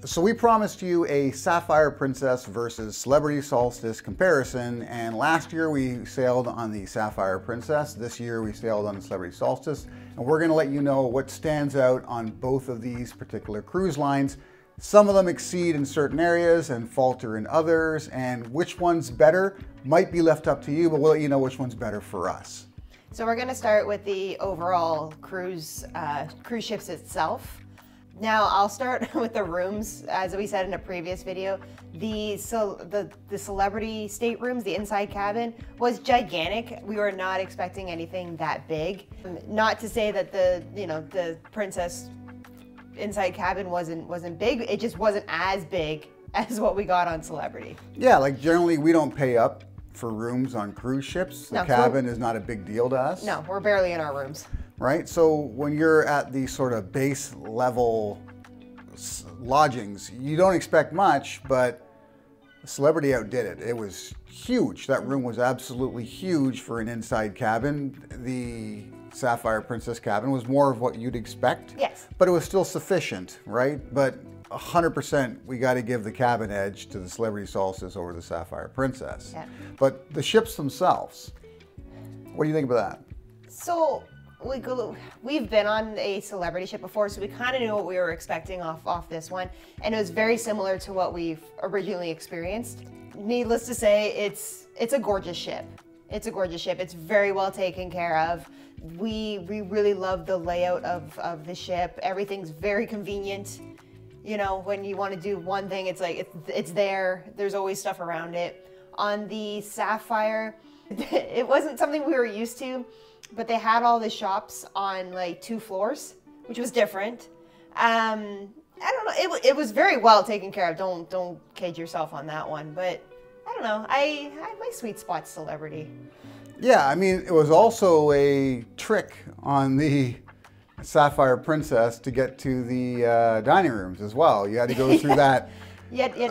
So we promised you a Sapphire Princess versus Celebrity Solstice comparison, and last year we sailed on the Sapphire Princess. This year we sailed on the Celebrity Solstice, and we're going to let you know what stands out on both of these particular cruise lines. Some of them exceed in certain areas and falter in others, and which one's better might be left up to you, but we'll let you know which one's better for us. So we're going to start with the overall cruise ships itself. Now I'll start with the rooms. As we said in a previous video, the celebrity staterooms, the inside cabin, was gigantic. We were not expecting anything that big. Not to say that the Princess inside cabin wasn't big. It just wasn't as big as what we got on Celebrity. Yeah, like generally we don't pay up for rooms on cruise ships. The cabin is not a big deal to us. No, we're barely in our rooms. Right? So when you're at the sort of base level lodgings, you don't expect much, but Celebrity outdid it. It was huge. That room was absolutely huge for an inside cabin. The Sapphire Princess cabin was more of what you'd expect. Yes. But it was still sufficient, right? But 100% we got to give the cabin edge to the Celebrity Solstice over the Sapphire Princess. Yeah. But the ships themselves, what do you think about that? So we've been on a Celebrity ship before, so we kind of knew what we were expecting off this one, and it was very similar to what we've originally experienced. Needless to say, it's a gorgeous ship. It's a gorgeous ship. It's very well taken care of. We really love the layout of the ship. Everything's very convenient. You know, when you want to do one thing, it's like it's there. There's always stuff around it. On the Sapphire, it wasn't something we were used to, but they had all the shops on like 2 floors, which was different. I don't know. It was very well taken care of. Don't cage yourself on that one, but I don't know. I my sweet spot's Celebrity. Yeah, I mean, it was also a trick on the Sapphire Princess to get to the dining rooms as well. You had to go through that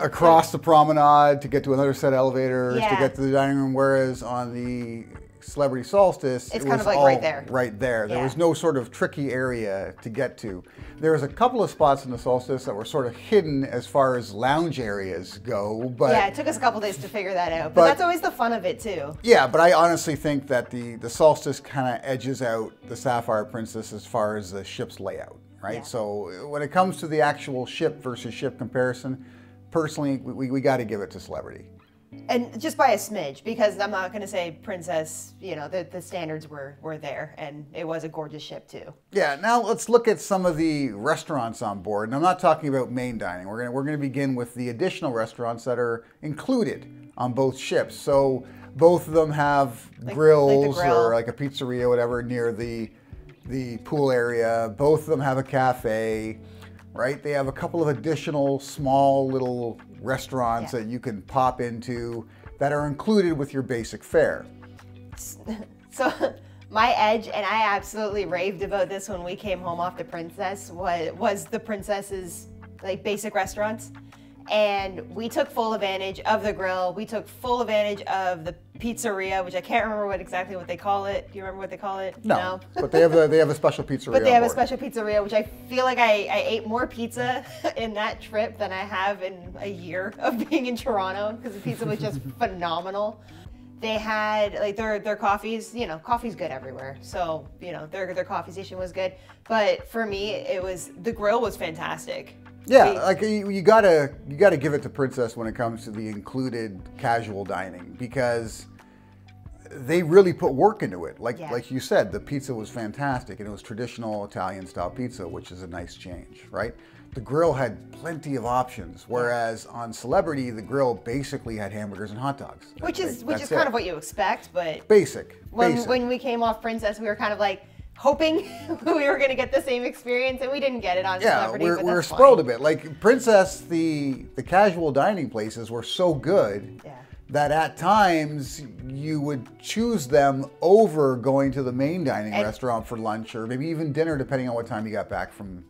across the promenade to get to another set of elevators to get to the dining room, whereas on the Celebrity Solstice, it's it kind was of like all right there. Right there. There was no sort of tricky area to get to. There was a couple of spots in the Solstice that were sort of hidden as far as lounge areas go, but yeah, it took us a couple days to figure that out. But that's always the fun of it too. Yeah, but I honestly think that the Solstice kind of edges out the Sapphire Princess as far as the ship's layout, right? Yeah. So when it comes to the actual ship versus ship comparison, personally, we got to give it to Celebrity. And just by a smidge, because I'm not going to say Princess, you know, the standards were there, and it was a gorgeous ship too. Yeah, now let's look at some of the restaurants on board. And I'm not talking about main dining. We're going to begin with the additional restaurants that are included on both ships. So both of them have grills or like a pizzeria, whatever, near the pool area. Both of them have a cafe, right? They have a couple of additional small little restaurants that you can pop into that are included with your basic fare. So my edge, and I absolutely raved about this when we came home off the Princess, was the Princess's like basic restaurants. And we took full advantage of the grill. We took full advantage of the pizzeria, which I can't remember exactly what they call it. Do you remember what they call it? No. But they have a special pizzeria. But they have a special pizzeria, which I feel like I ate more pizza in that trip than I have in a year of being in Toronto, because the pizza was just phenomenal. They had like their coffees, you know, coffee's good everywhere. So, you know, their coffee station was good. But for me, the grill was fantastic. Yeah, like you gotta give it to Princess when it comes to the included casual dining, because they really put work into it. Like you said, the pizza was fantastic, and it was traditional Italian style pizza, which is a nice change, right? The grill had plenty of options, whereas on Celebrity, the grill basically had hamburgers and hot dogs. Which is kind of what you expect, but basic. When we came off Princess, we were kind of like hoping we were going to get the same experience, and we didn't get it on Celebrity. Yeah, we were spoiled a bit. Like Princess, the casual dining places were so good that at times you would choose them over going to the main dining restaurant for lunch, or maybe even dinner, depending on what time you got back from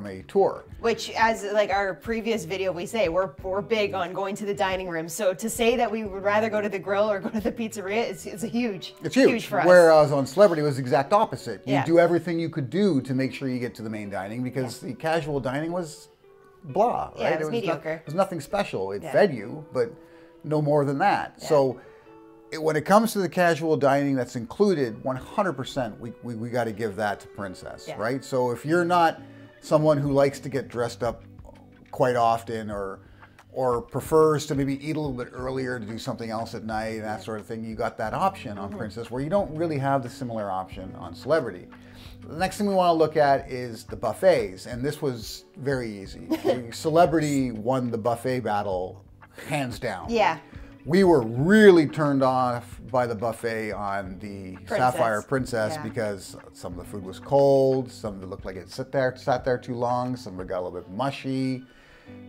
a tour. Which, as like our previous video, we say we're big on going to the dining room. So to say that we would rather go to the grill or go to the pizzeria, it's huge. It's huge for us. Whereas on Celebrity, it was the exact opposite. You do everything you could do to make sure you get to the main dining, because the casual dining was blah, right? Yeah, it was mediocre. It was nothing special. It Yeah. fed you, but no more than that. Yeah. So when it comes to the casual dining that's included, 100%, we got to give that to Princess, Yeah. right? So if you're not someone who likes to get dressed up quite often or prefers to maybe eat a little bit earlier to do something else at night and that sort of thing, you got that option on Princess, where you don't really have the similar option on Celebrity. The next thing we want to look at is the buffets, and this was very easy. Celebrity won the buffet battle hands down. Yeah. We were really turned off by the buffet on the Sapphire Princess Yeah. because some of the food was cold, some of it looked like it sat there too long, some of it got a little bit mushy.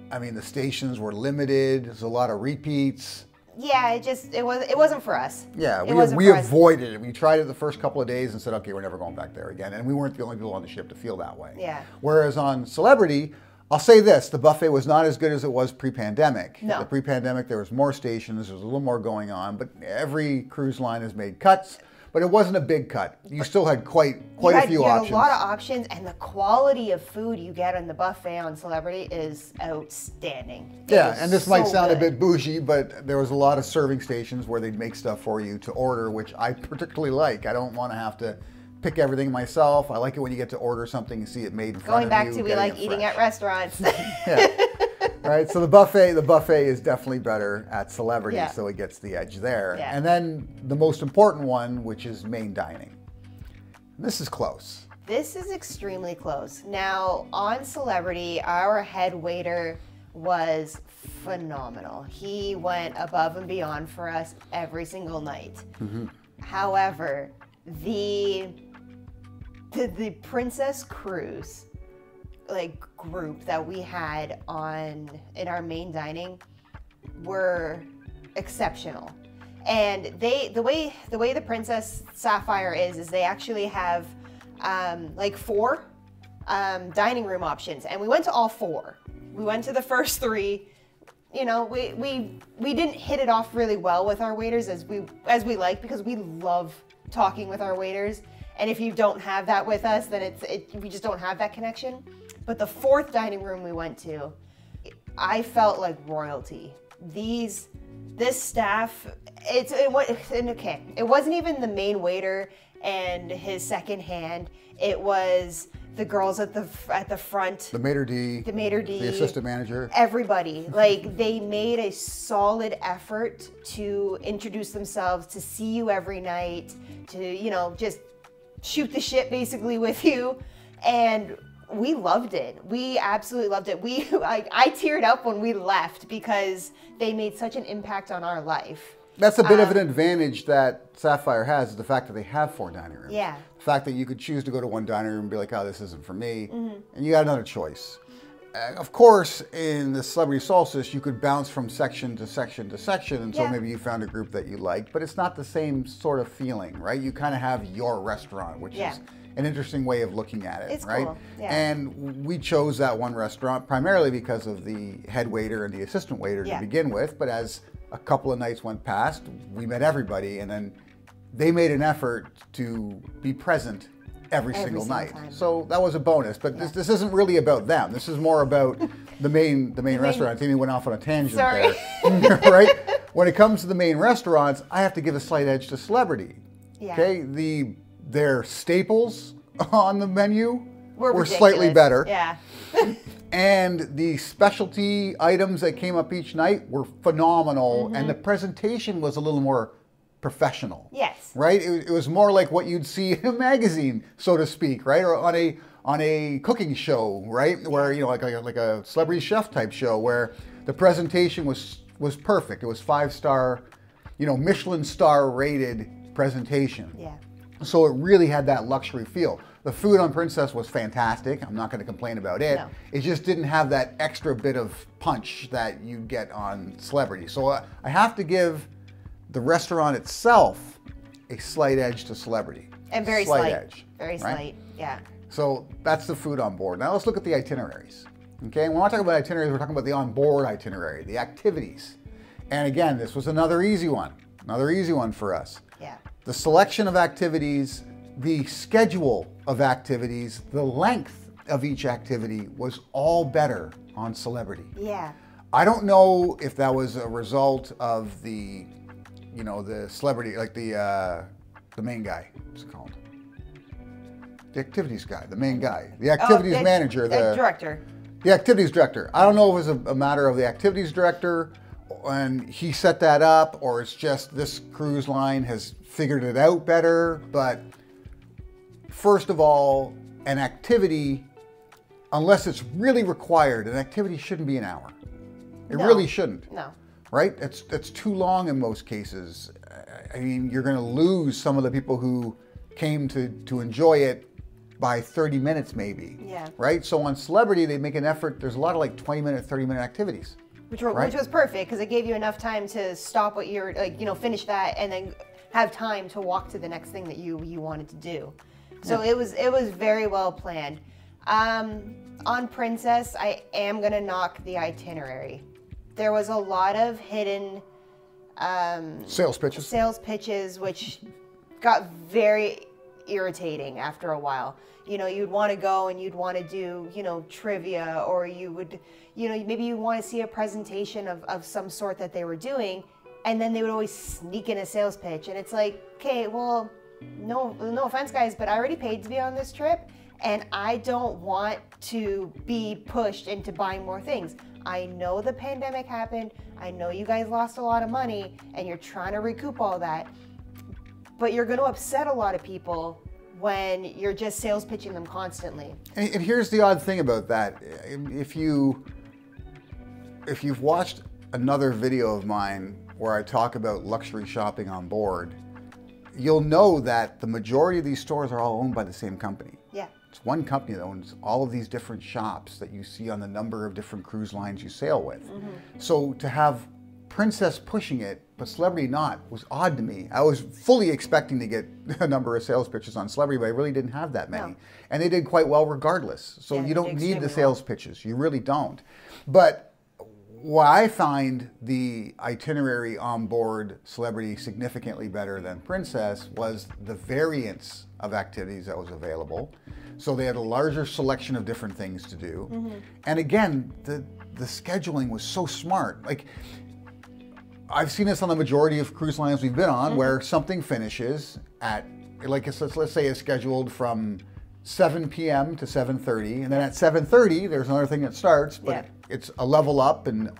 I mean, the stations were limited. There's a lot of repeats. Yeah, it wasn't for us. Yeah, It wasn't we for us. avoided it. We tried it the first couple of days and said, okay, we're never going back there again. And we weren't the only people on the ship to feel that way. Yeah. Whereas on Celebrity, I'll say this, the buffet was not as good as it was pre-pandemic. No. The pre-pandemic, there was more stations, there was a little more going on, but every cruise line has made cuts, but it wasn't a big cut. You still had quite a few you had options. a lot of options, and the quality of food you get on the buffet on Celebrity is outstanding. It Yeah, is and this might so sound a good. bit bougie, but there was a lot of serving stations where they'd make stuff for you to order, which I particularly like. I don't want to have to pick everything myself. I like it when you get to order something and see it made in front Going of back you. to we getting like it eating fresh. at restaurants. Yeah. Right. So the buffet is definitely better at Celebrity, Yeah. so it gets the edge there. Yeah. And then the most important one, which is main dining. This is close. This is extremely close. Now, on Celebrity, our head waiter was phenomenal. He went above and beyond for us every single night. Mm-hmm. However, the Princess Cruise group that we had in our main dining were exceptional. And the way the Princess Sapphire is they actually have 4 dining room options, and we went to all 4. We went to the first 3. You know, we didn't hit it off really well with our waiters as we like, because we love talking with our waiters. And if you don't have that with us, then we just don't have that connection. But the 4th dining room we went to, I felt like royalty. This staff, it wasn't even the main waiter and his second hand. It was the girls at the front, The maitre d', the assistant manager. everybody. They made a solid effort to introduce themselves, to see you every night, to just shoot the shit basically with you. And we loved it. We absolutely loved it. I teared up when we left because they made such an impact on our life. That's a bit of an advantage that Sapphire has, is the fact that they have 4 dining rooms. Yeah. The fact that you could choose to go to one dining room and be like, oh, this isn't for me, Mm-hmm. and you got another choice. Of course, in the Celebrity Solstice, you could bounce from section to section to section until Yeah. maybe you found a group that you liked, but it's not the same sort of feeling, right? You kind of have your restaurant, which Yeah. is an interesting way of looking at it, It's right? cool, yeah. And we chose that one restaurant primarily because of the head waiter and the assistant waiter Yeah. to begin with, but as a couple of nights went past, we met everybody, and then they made an effort to be present every single night. time. So that was a bonus, but this isn't really about them. This is more about the main restaurant. Amy went off on a tangent Sorry. there, right? When it comes to the main restaurants, I have to give a slight edge to Celebrity. Yeah. Okay, their staples on the menu Were slightly ridiculous. better. Yeah. And the specialty items that came up each night were phenomenal, Mm-hmm. and the presentation was a little more professional. Yes. Right? It was more like what you'd see in a magazine, so to speak, right? Or on a cooking show, right? Where, like a celebrity chef type show, where the presentation was perfect. It was 5-star, Michelin star rated presentation. Yeah. So it really had that luxury feel. The food on Princess was fantastic. I'm not going to complain about it. No. It just didn't have that extra bit of punch that you get on Celebrity. So I have to give the restaurant itself a slight edge to Celebrity. And very slight. edge. Very right? slight. Yeah. So that's the food on board. Now let's look at the itineraries. Okay, and when we're talking about itineraries, we're talking about the onboard itinerary, the activities. And again, this was another easy one for us. Yeah. The selection of activities, the schedule of activities, the length of each activity was all better on Celebrity. Yeah. I don't know if that was a result of the, the celebrity, like the main guy. What's it called? The activities guy, the main guy, the activities manager, the director. The activities director. I don't know if it was a matter of the activities director and he set that up, or it's just this cruise line has figured it out better. But first of all, an activity, unless it's really required, an activity shouldn't be an hour. It really shouldn't. No. Right? It's too long in most cases. I mean, you're going to lose some of the people who came to enjoy it by 30 minutes maybe. Yeah. Right? So on Celebrity, they make an effort. There's a lot of like 20-minute, 30-minute activities. Which was perfect because it gave you enough time to stop what you're finish that and then have time to walk to the next thing that you wanted to do. So it was very well planned. On Princess, I am gonna knock the itinerary. There was a lot of hidden sales pitches, which got very irritating after a while. You'd want to go and you'd want to do, trivia, or you would, maybe you want to see a presentation of some sort that they were doing, and then they would always sneak in a sales pitch. And it's like, okay, well, no offense, guys, but I already paid to be on this trip, and I don't want to be pushed into buying more things. I know the pandemic happened. I know you guys lost a lot of money, and you're trying to recoup all that. But you're going to upset a lot of people when you're just sales pitching them constantly. And here's the odd thing about that. If you've watched another video of mine where I talk about luxury shopping on board, you'll know that the majority of these stores are all owned by the same company. Yeah. It's one company that owns all of these different shops that you see on the number of different cruise lines you sail with. Mm-hmm. So to have Princess pushing it, but Celebrity not, was odd to me. I was fully expecting to get a number of sales pitches on Celebrity, but I really didn't have that many. No. And they did quite well regardless. So you don't need the sales pitches. You really don't. But what I find the itinerary on board Celebrity significantly better than Princess was the variance of activities that was available. So they had a larger selection of different things to do. Mm-hmm. And again, the scheduling was so smart. Like, I've seen this on the majority of cruise lines we've been on, mm-hmm. where something finishes at, like, let's say it's scheduled from 7 p.m. to 7:30, and then at 7:30 there's another thing that starts, but it's a level up and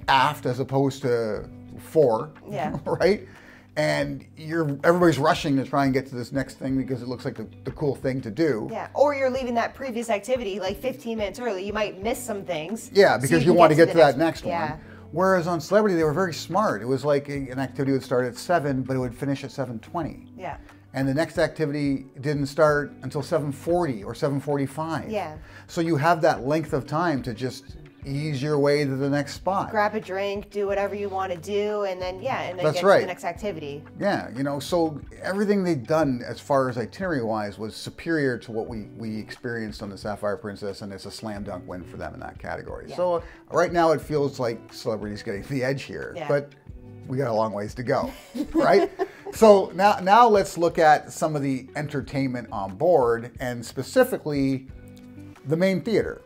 aft as opposed to 4, right? And everybody's rushing to try and get to this next thing because it looks like the cool thing to do. Yeah, or you're leaving that previous activity like 15 minutes early. You might miss some things. Yeah, because so you want to get to that next one. Whereas on Celebrity, they were very smart. It was like an activity would start at 7, but it would finish at 7:20. Yeah. And the next activity didn't start until 7:40 or 7:45. Yeah. So you have that length of time to just ease your way to the next spot. Grab a drink, do whatever you want to do, and then get That's to right. the next activity. Yeah, so everything they'd done as far as itinerary-wise was superior to what we experienced on the Sapphire Princess, and it's a slam dunk win for them in that category. Yeah. So right now it feels like Celebrity's getting the edge here, but we got a long ways to go, right? So now let's look at some of the entertainment on board, and specifically the main theater.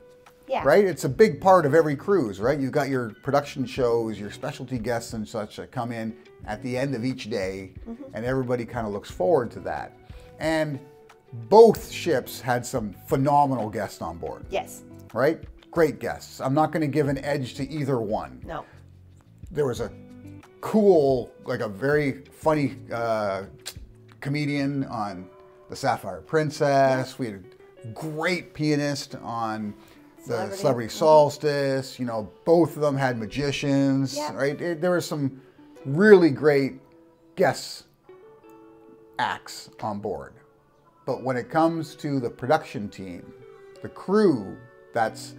Yeah. Right? It's a big part of every cruise, right? You've got your production shows, your specialty guests and such that come in at the end of each day, mm-hmm. and everybody kind of looks forward to that. And both ships had some phenomenal guests on board. Yes. Right? Great guests. I'm not going to give an edge to either one. No. There was a cool, like a very funny comedian on the Sapphire Princess. Yeah. We had a great pianist on the Celebrity Solstice. Both of them had magicians, right? There were some really great guest acts on board. But when it comes to the production team, the crew, that's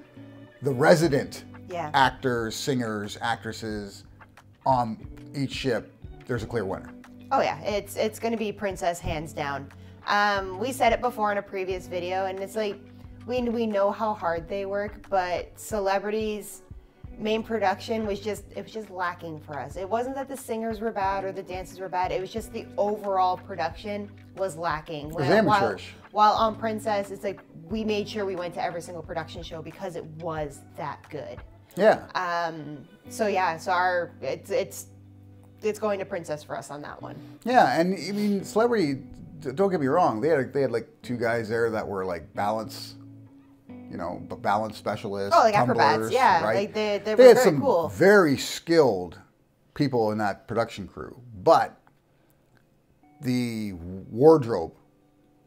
the resident actors, singers, actresses on each ship, there's a clear winner. Oh yeah, it's going to be Princess hands down. We said it before in a previous video, and it's like, we know how hard they work, but Celebrity's main production was just lacking for us. It wasn't that the singers were bad or the dances were bad. It was just the overall production was lacking. It was amateurish. While on Princess, it's like we made sure we went to every single production show because it was that good. Yeah. So yeah, so it's going to Princess for us on that one. Yeah, and I mean, Celebrity, don't get me wrong, they had like 2 guys there that were like balance specialists. Oh, like tumblers, acrobats, yeah. right? Like they were They had very some cool. very skilled people in that production crew, but the wardrobe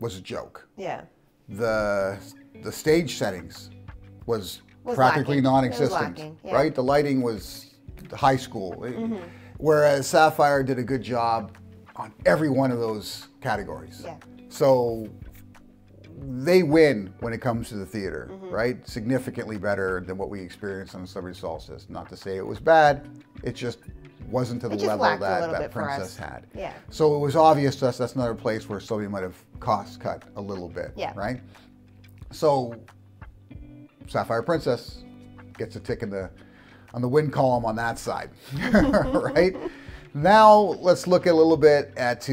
was a joke. Yeah. The stage settings was practically lacking. non-existent, It was lacking, yeah. right? The lighting was high school, whereas Sapphire did a good job on every one of those categories. Yeah. So they win when it comes to the theater, right? Significantly better than what we experienced on Celebrity Solstice. Not to say it was bad, it just wasn't to the level that Princess had. Yeah. So it was obvious to us that's another place where somebody might have cost cut a little bit, Yeah. right? So Sapphire Princess gets a tick on the win column on that side, right? Now let's look a little bit let's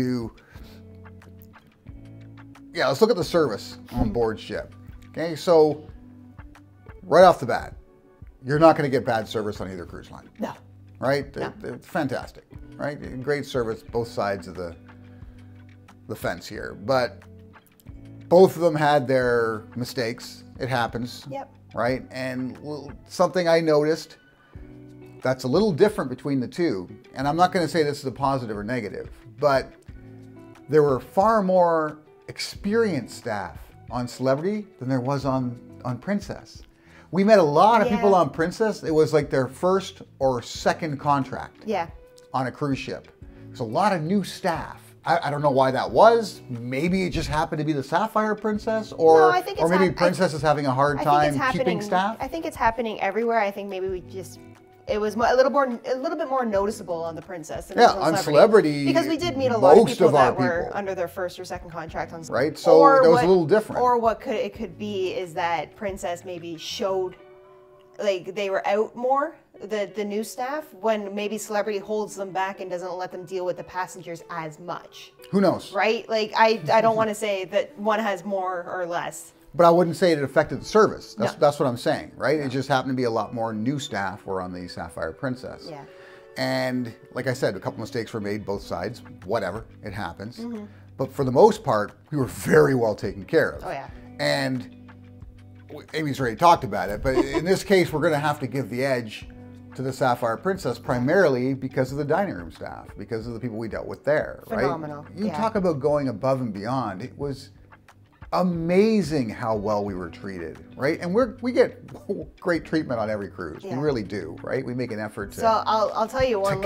look at the service on board ship. Okay, so right off the bat, you're not going to get bad service on either cruise line. No. Right? No. They're fantastic, right? Great service, both sides of the fence here. But both of them had their mistakes. It happens. Yep. Right? And something I noticed that's a little different between the two, and I'm not going to say this is a positive or negative, but there were far more experienced staff on Celebrity than there was on Princess. We met a lot of people on Princess. It was like their first or second contract on a cruise ship. There's a lot of new staff. I don't know why that was. Maybe it just happened to be the Sapphire Princess, or maybe Princess is having a hard time keeping staff. I think it's happening everywhere. I think maybe it was a little bit more noticeable on the Princess than on Celebrity, because we did meet a lot of people that were under their first or second contract on Celebrity. Right, so that was a little different. Or what it could be is that Princess maybe showed, like, they were out more, the new staff, when maybe Celebrity holds them back and doesn't let them deal with the passengers as much. Who knows? Right? Like, I don't want to say that one has more or less. But I wouldn't say it affected the service. That's what I'm saying, right? No. It just happened to be a lot more new staff were on the Sapphire Princess. Yeah. And like I said, a couple mistakes were made both sides. Whatever, it happens. But for the most part, we were very well taken care of. Oh, yeah. And Amy's already talked about it, but in this case, we're going to have to give the edge to the Sapphire Princess primarily because of the dining room staff, because of the people we dealt with there. Phenomenal. Right? You talk about going above and beyond. It was amazing how well we were treated, right? And we get great treatment on every cruise. We really do, right? We make an effort to. So I'll tell you one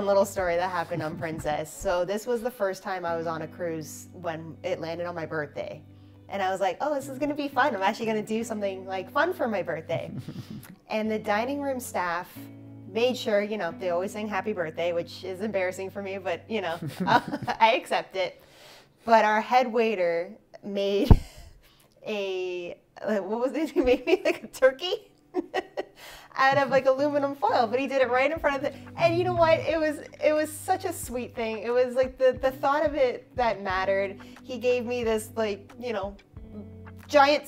little story that happened on Princess. So this was the first time I was on a cruise when it landed on my birthday. And I was like, oh, this is going to be fun. I'm actually going to do something like fun for my birthday. And the dining room staff made sure, they always sing happy birthday, which is embarrassing for me, but I accept it. But our head waiter made he made me like a turkey out of like aluminum foil, but he did it right in front of and you know what, it was such a sweet thing. It was like the thought of it that mattered. He gave me this, like, giant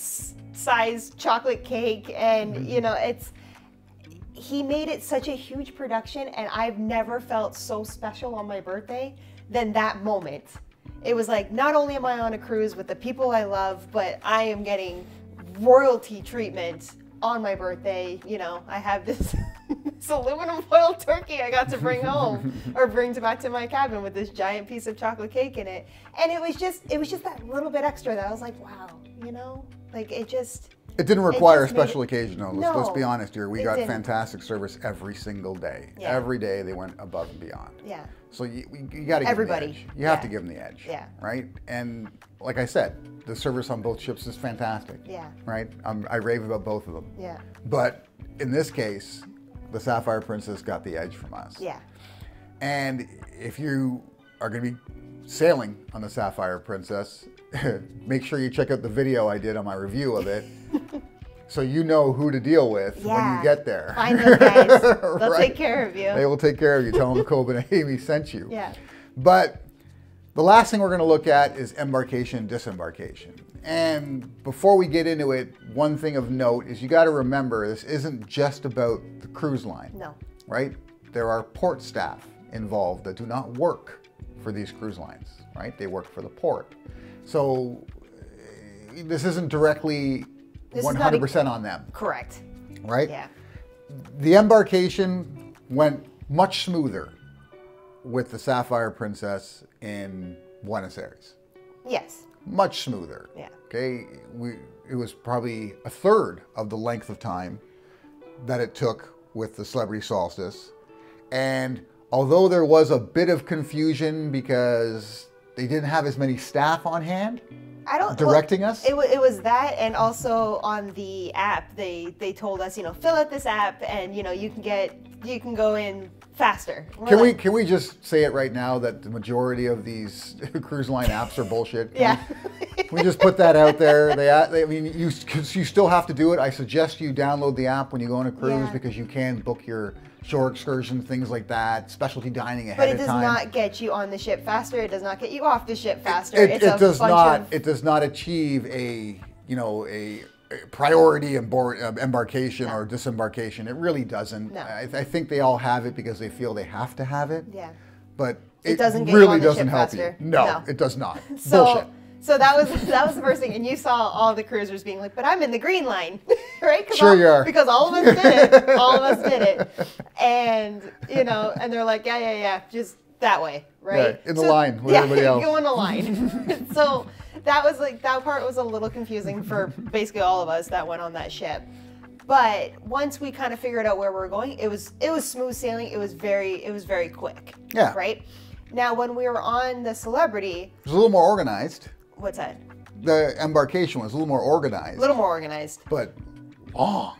size chocolate cake, and he made it such a huge production, and I've never felt so special on my birthday than that moment. It was like, not only am I on a cruise with the people I love, but I am getting royalty treatment on my birthday. I have this aluminum foil turkey I got to bring home or bring back to my cabin with this giant piece of chocolate cake in it. And it was just that little bit extra that I was like, wow, like it didn't require a special occasion, though. Let's be honest here. We got fantastic service every single day. Yeah. Every day they went above and beyond. Yeah. So you got to give them the edge. You have to give them the edge. Yeah. Right? And like I said, the service on both ships is fantastic. Yeah. Right? I rave about both of them. Yeah. But in this case, the Sapphire Princess got the edge from us. Yeah. And if you are going to be sailing on the Sapphire Princess, make sure you check out the video I did on my review of it. So you know who to deal with when you get there. Find those guys. They'll take care of you. They will take care of you. Tell them Coben and Amy sent you. Yeah. But The last thing we're going to look at is embarkation and disembarkation. And before we get into it, one thing of note is you got to remember this isn't just about the cruise line. No. Right? There are port staff involved that do not work for these cruise lines, right? They work for the port. So this isn't directly 100% on them. Correct. Right? Yeah. The embarkation went much smoother with the Sapphire Princess in Buenos Aires. Yes. Much smoother. Yeah. Okay. It was probably a third of the length of time that it took with the Celebrity Solstice. And although there was a bit of confusion because they didn't have as many staff on hand directing us. It was that, and also on the app, they told us, fill out this app, and you can go in faster. Can we just say it right now that the majority of these cruise line apps are bullshit? Yeah. Can we just put that out there? I mean, you still have to do it. I suggest you download the app when you go on a cruise because you can book your shore excursions, things like that, specialty dining ahead of time. But it does not get you on the ship faster. It does not get you off the ship faster. It does not achieve a priority embarkation or disembarkation. It really doesn't. No. I think they all have it because they feel they have to have it. Yeah. But it doesn't get really you on the doesn't ship help faster. you. No, it does not. So, Bullshit. So that was the first thing, and you saw all the cruisers being like, "But I'm in the green line," right? Sure you are. Because all of us did it. All of us did it, and and they're like, "Yeah, just that way, right?" In the line with everybody else. Go in the line. So that part was a little confusing for basically all of us that went on that ship. But once we kind of figured out where we were going, it was smooth sailing. It was very quick. Yeah. Right. Now, when we were on the Celebrity, it was a little more organized. What's that? The embarkation was a little more organized. A little more organized. But long.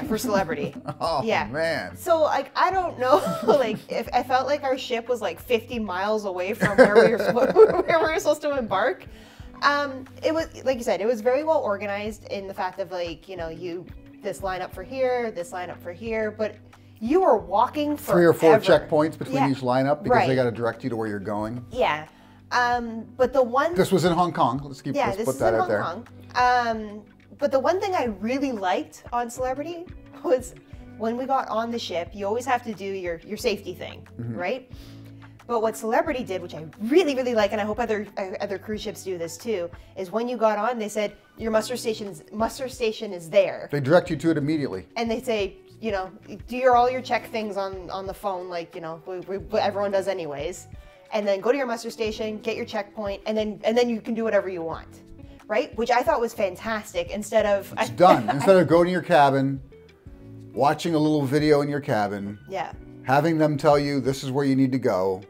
For Celebrity. Oh, yeah. Man. So, I don't know, if I felt like our ship was 50 miles away from where we were supposed to embark. It was, like you said, it was very well organized in the fact of this line up for here, this line up for here, but you were walking for 3 or 4 checkpoints between each lineup because they right. got to direct you to where you're going. Yeah. But the one... This was in Hong Kong. Let's put that out there. Hong Kong. But the one thing I really liked on Celebrity was when we got on the ship, you always have to do your safety thing, right? But what Celebrity did, which I really, really like, and I hope other cruise ships do this too, is when you got on, they said, your muster station is there. They direct you to it immediately. And they say, do all your check things on the phone, like, everyone does anyways. And then go to your muster station, get your checkpoint, and then you can do whatever you want, right? Which I thought was fantastic. Instead of instead of going to your cabin, watching a little video in your cabin, having them tell you this is where you need to go,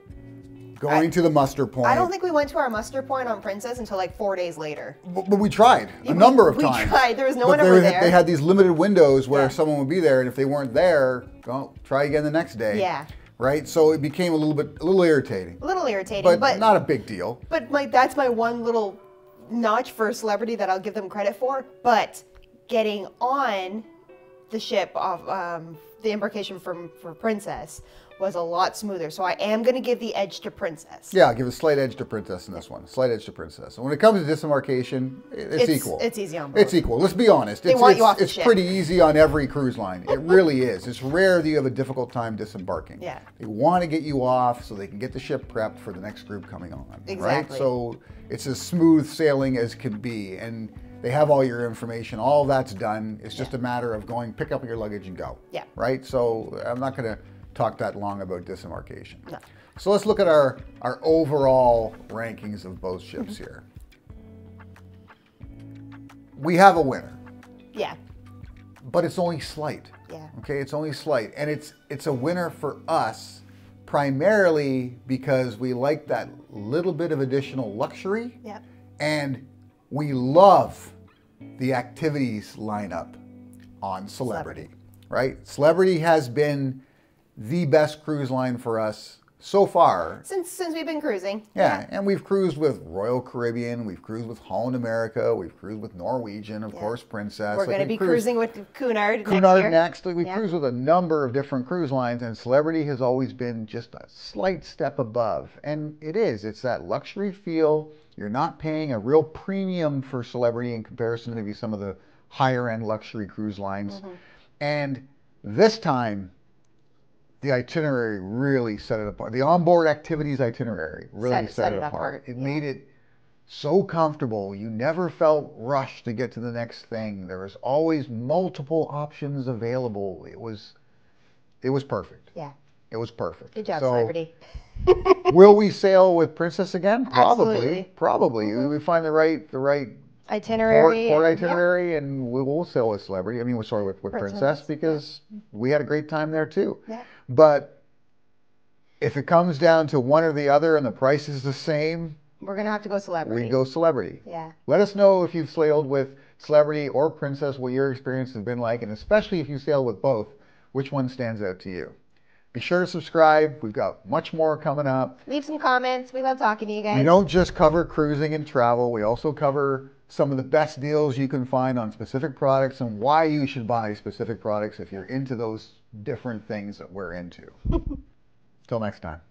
going to the muster point. I don't think we went to our muster point on Princess until 4 days later. But we tried a number of times. We tried. There was no one over there. They had these limited windows where someone would be there, and if they weren't there, well, try again the next day. Yeah. Right, so it became a little irritating. A little irritating, but not a big deal. But that's my one little notch for Celebrity that I'll give them credit for. But getting on the ship of the embarkation for Princess was a lot smoother. So I am going to give the edge to Princess. Yeah, I'll give a slight edge to Princess in this one. Slight edge to Princess. And when it comes to disembarkation, it's equal. It's easy on both. It's equal. Let's be honest. They want you off the ship. It's pretty easy on every cruise line. It really is. It's rare that you have a difficult time disembarking. Yeah. They want to get you off so they can get the ship prepped for the next group coming on. Exactly. Right? So it's as smooth sailing as can be. And they have all your information. All that's done. It's just a matter of going, pick up your luggage and go. Yeah. Right? So I'm not going to talk that long about disembarkation. No. So let's look at our overall rankings of both ships here. We have a winner. Yeah. But it's only slight. Yeah. Okay, it's only slight. And it's a winner for us primarily because we like that little bit of additional luxury. Yeah. And we love the activities lineup on Celebrity. Right? Celebrity has been the best cruise line for us so far. Since we've been cruising. Yeah, and we've cruised with Royal Caribbean, we've cruised with Holland America, we've cruised with Norwegian, of course, Princess. We're going to be cruising with Cunard next. We cruise with a number of different cruise lines, and Celebrity has always been just a slight step above. And it is. It's that luxury feel. You're not paying a real premium for Celebrity in comparison to maybe some of the higher-end luxury cruise lines. And this time, the itinerary really set it apart. The onboard activities itinerary really set it apart. It made it so comfortable. You never felt rushed to get to the next thing. There was always multiple options available. It was perfect. Yeah. It was perfect. Good job, Celebrity. Will we sail with Princess again? Probably. Absolutely. Probably. We find the right itinerary. Port itinerary, and we will sail with Celebrity. I mean, sorry, with Princess, because we had a great time there too. Yeah. But if it comes down to one or the other and the price is the same, we're going to have to go Celebrity. We go Celebrity. Yeah. Let us know if you've sailed with Celebrity or Princess, what your experience has been like, and especially if you sail with both, which one stands out to you. Be sure to subscribe. We've got much more coming up. Leave some comments. We love talking to you guys. We don't just cover cruising and travel. We also cover some of the best deals you can find on specific products and why you should buy specific products if you're into those different things that we're into. Till next time.